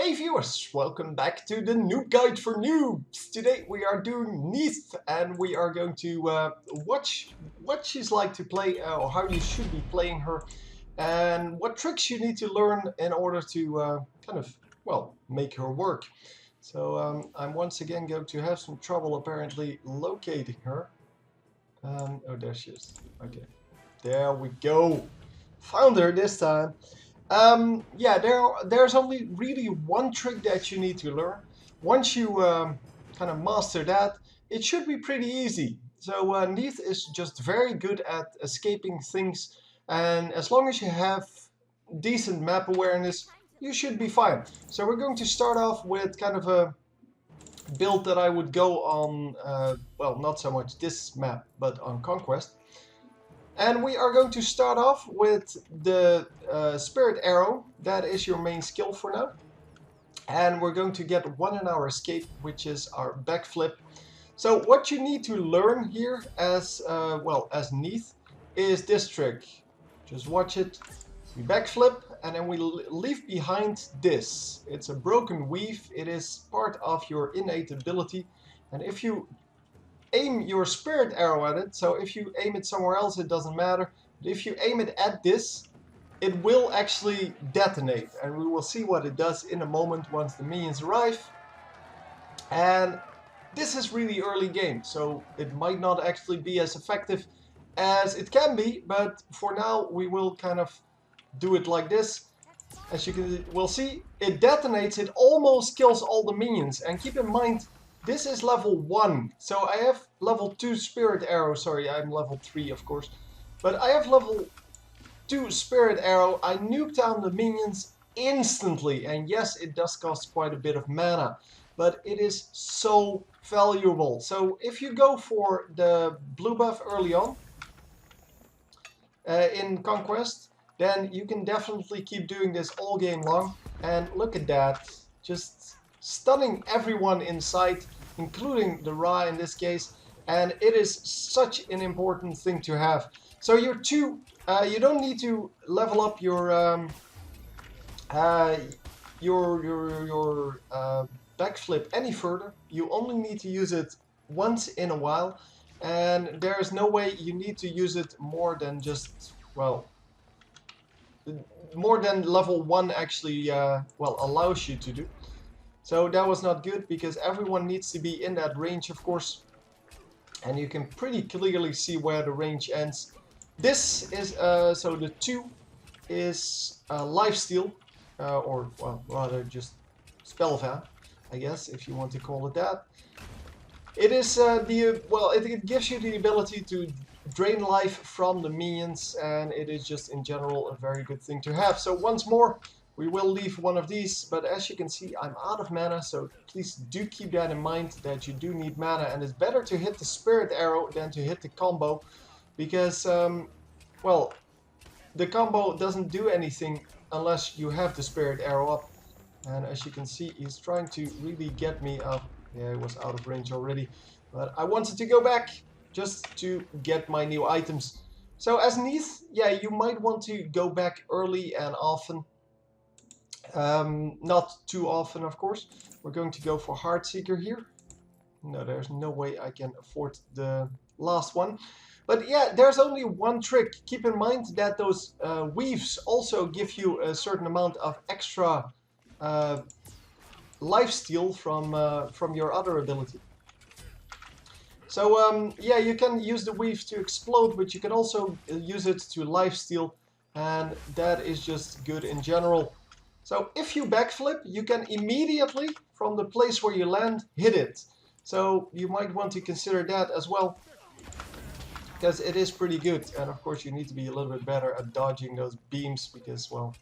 Hey viewers, welcome back to the Noob Guide for Noobs. Today we are doing Neith and we are going to watch what she's like to play or how you should be playing her and what tricks you need to learn in order to make her work. So I'm once again going to have some trouble apparently locating her. Oh, there she is. Okay, there we go. Found her this time. Yeah, there's only really one trick that you need to learn. Once you kind of master that, it should be pretty easy. So Neith is just very good at escaping things, and as long as you have decent map awareness, you should be fine. So we're going to start off with kind of a build that I would go on, well, not so much this map, but on Conquest. And we are going to start off with the Spirit Arrow. That is your main skill for now. And we're going to get one in our escape, which is our backflip. So what you need to learn here as as Neith is this trick. Just watch it. We backflip and then we leave behind this. It's a broken weave. It is part of your innate ability. And if you aim your spirit arrow at it, so if you aim it somewhere else it doesn't matter, but if you aim it at this, it will actually detonate, and we will see what it does in a moment once the minions arrive. And this is really early game, so it might not actually be as effective as it can be, but for now we will kind of do it like this. As you will see, it detonates, it almost kills all the minions, and keep in mind this is level 1, so I have level 2 Spirit Arrow, sorry, I'm level 3 of course, but I have level 2 Spirit Arrow. I nuke down the minions instantly, and yes, it does cost quite a bit of mana, but it is so valuable. So if you go for the blue buff early on in Conquest, then you can definitely keep doing this all game long, and look at that, just stunning everyone in sight, including the Ra in this case, and it is such an important thing to have. So you don't need to level up your backflip any further. You only need to use it once in a while, and there is no way you need to use it more than just, well, more than level 1 actually allows you to do. So that was not good, because everyone needs to be in that range, of course. And you can pretty clearly see where the range ends. This is, so the 2 is lifesteal, or well, rather just spellva, I guess, if you want to call it that. It is it gives you the ability to drain life from the minions, and it is just in general a very good thing to have. So once more, we will leave one of these, but as you can see, I'm out of mana, so please do keep that in mind, that you do need mana, and it's better to hit the Spirit Arrow than to hit the combo, because, well, the combo doesn't do anything unless you have the Spirit Arrow up. And as you can see, he's trying to really get me up. Yeah, he was out of range already, but I wanted to go back just to get my new items. So as Neith, yeah, you might want to go back early and often. Not too often, of course. We're going to go for Heartseeker here. No, there's no way I can afford the last one. But yeah, there's only one trick. Keep in mind that those weaves also give you a certain amount of extra lifesteal from your other ability. So yeah, you can use the weave to explode, but you can also use it to lifesteal, and that is just good in general. So if you backflip, you can immediately, from the place where you land, hit it. So you might want to consider that as well, because it is pretty good. And of course you need to be a little bit better at dodging those beams, because, well,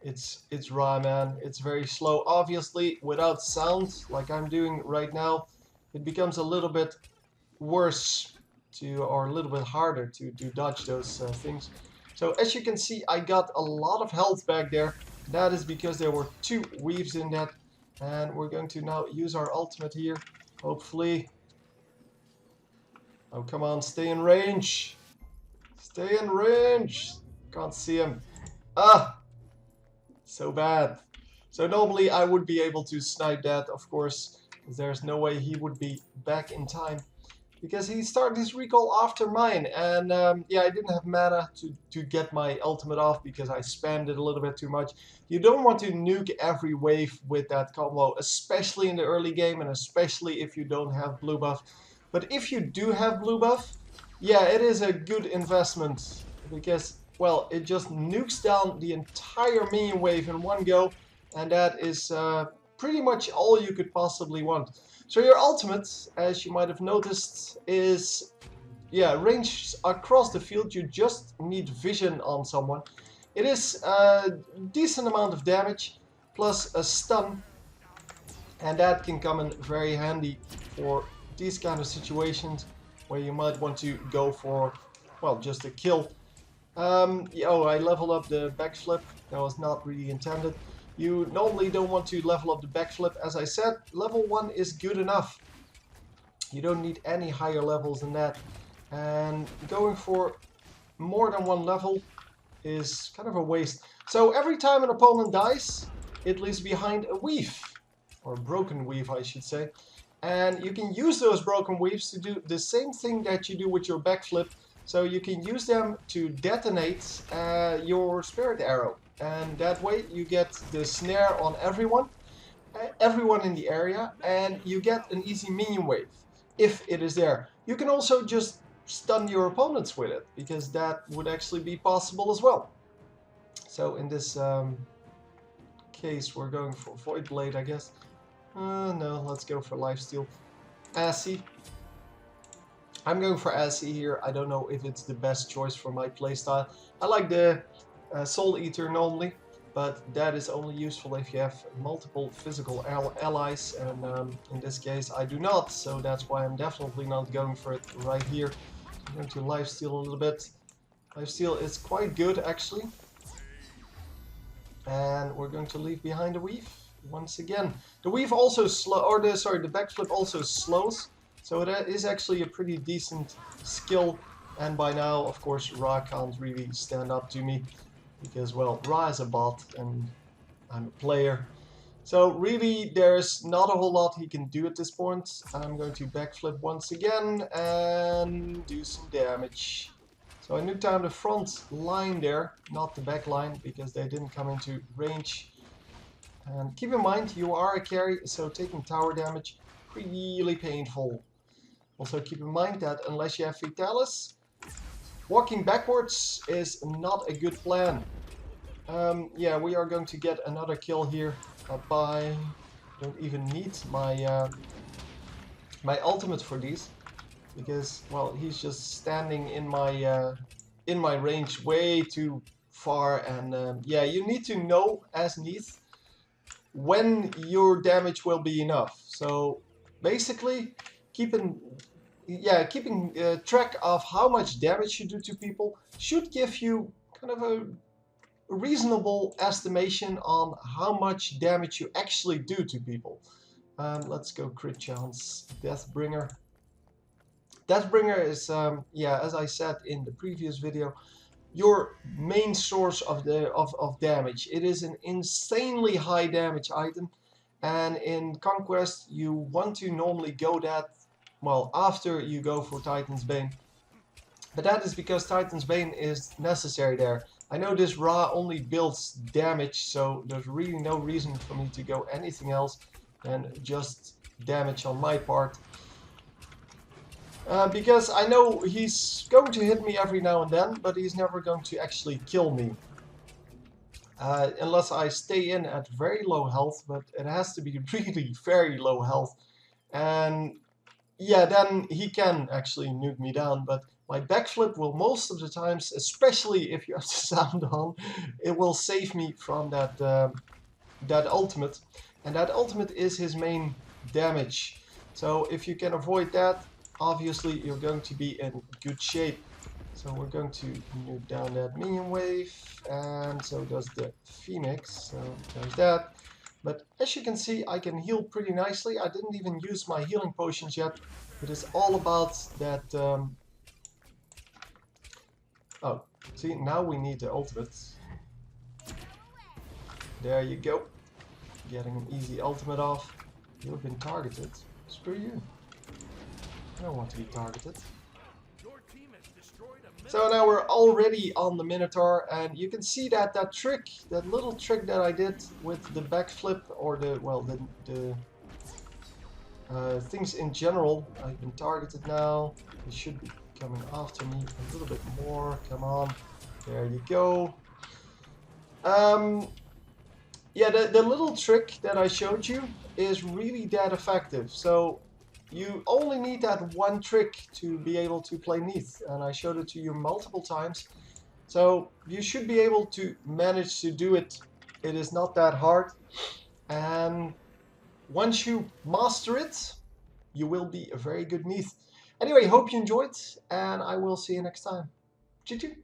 it's Ra, man. It's very slow. Obviously, without sound, like I'm doing right now, it becomes a little bit worse or a little bit harder to dodge those things. So as you can see, I got a lot of health back there. That is because there were 2 weaves in that. And we're going to now use our ultimate here, hopefully. Oh, come on, stay in range. Stay in range. Can't see him. Ah! So bad. So normally I would be able to snipe that, of course, because there's no way he would be back in time. Because he started his recall after mine, and yeah, I didn't have mana to get my ultimate off because I spammed it a little bit too much. You don't want to nuke every wave with that combo, especially in the early game and especially if you don't have blue buff. But if you do have blue buff, yeah, it is a good investment because, well, it just nukes down the entire minion wave in one go, and that is pretty much all you could possibly want. So your ultimate, as you might have noticed, is, yeah, range across the field. You just need vision on someone. It is a decent amount of damage plus a stun, and that can come in very handy for these kind of situations where you might want to go for, well, just a kill. Yeah, oh, I leveled up the backflip. That was not really intended. You normally don't want to level up the backflip. As I said, level 1 is good enough. You don't need any higher levels than that. And going for more than one level is kind of a waste. So every time an opponent dies, it leaves behind a weave. Or broken weave, I should say. And you can use those broken weaves to do the same thing that you do with your backflip. So you can use them to detonate your spirit arrow. And that way you get the snare on everyone in the area, and you get an easy minion wave if it is there. You can also just stun your opponents with it, because that would actually be possible as well. So in this case we're going for Void Blade, I guess. No, let's go for Lifesteal. Assy. I'm going for Assy here. I don't know if it's the best choice for my playstyle. I like the Soul Eater normally, but that is only useful if you have multiple physical allies, and in this case I do not, so that's why I'm definitely not going for it right here. I'm going to lifesteal a little bit. Lifesteal is quite good actually. And we're going to leave behind the weave once again. The weave also the backflip also slows, so that is actually a pretty decent skill. And by now, of course, Ra can't really stand up to me, because, well, Ra is a bot and I'm a player. So really, there's not a whole lot he can do at this point. I'm going to backflip once again and do some damage. So I nuked down the front line there, not the back line, because they didn't come into range. And keep in mind, you are a carry, so taking tower damage, really painful. Also keep in mind that unless you have Vitalis, walking backwards is not a good plan. Yeah, we are going to get another kill here. Bye-bye. Don't even need my my ultimate for these, because, well, he's just standing in my range way too far. And yeah, you need to know as Neith when your damage will be enough. So basically, keeping track of how much damage you do to people should give you kind of a reasonable estimation on how much damage you actually do to people. Let's go crit chance, Deathbringer. Deathbringer is, yeah, as I said in the previous video, your main source of damage. It is an insanely high damage item, and in Conquest you want to normally go that, well, after you go for Titan's Bane. But that is because Titan's Bane is necessary there. I know this Ra only builds damage, so there's really no reason for me to go anything else than just damage on my part. Because I know he's going to hit me every now and then, but he's never going to actually kill me. Unless I stay in at very low health, but it has to be really very low health. And yeah, then he can actually nuke me down, but my backflip will most of the times, especially if you have the sound on, it will save me from that, that ultimate. And that ultimate is his main damage. So if you can avoid that, obviously you're going to be in good shape. So we're going to nuke down that minion wave, and so does the Phoenix, so there's that. But as you can see, I can heal pretty nicely. I didn't even use my healing potions yet. It is all about that... Oh, see, now we need the ultimate. There you go. getting an easy ultimate off. You've been targeted. Screw you. I don't want to be targeted. So now we're already on the Minotaur, and you can see that that little trick that I did with the backflip, or the things in general. I've been targeted now. He should be coming after me a little bit more. Come on, there you go. Yeah, the little trick that I showed you is really that effective. So you only need that one trick to be able to play Neith, and I showed it to you multiple times. So you should be able to manage to do it. It is not that hard. And once you master it, you will be a very good Neith. Anyway, hope you enjoyed, and I will see you next time. Choo-choo!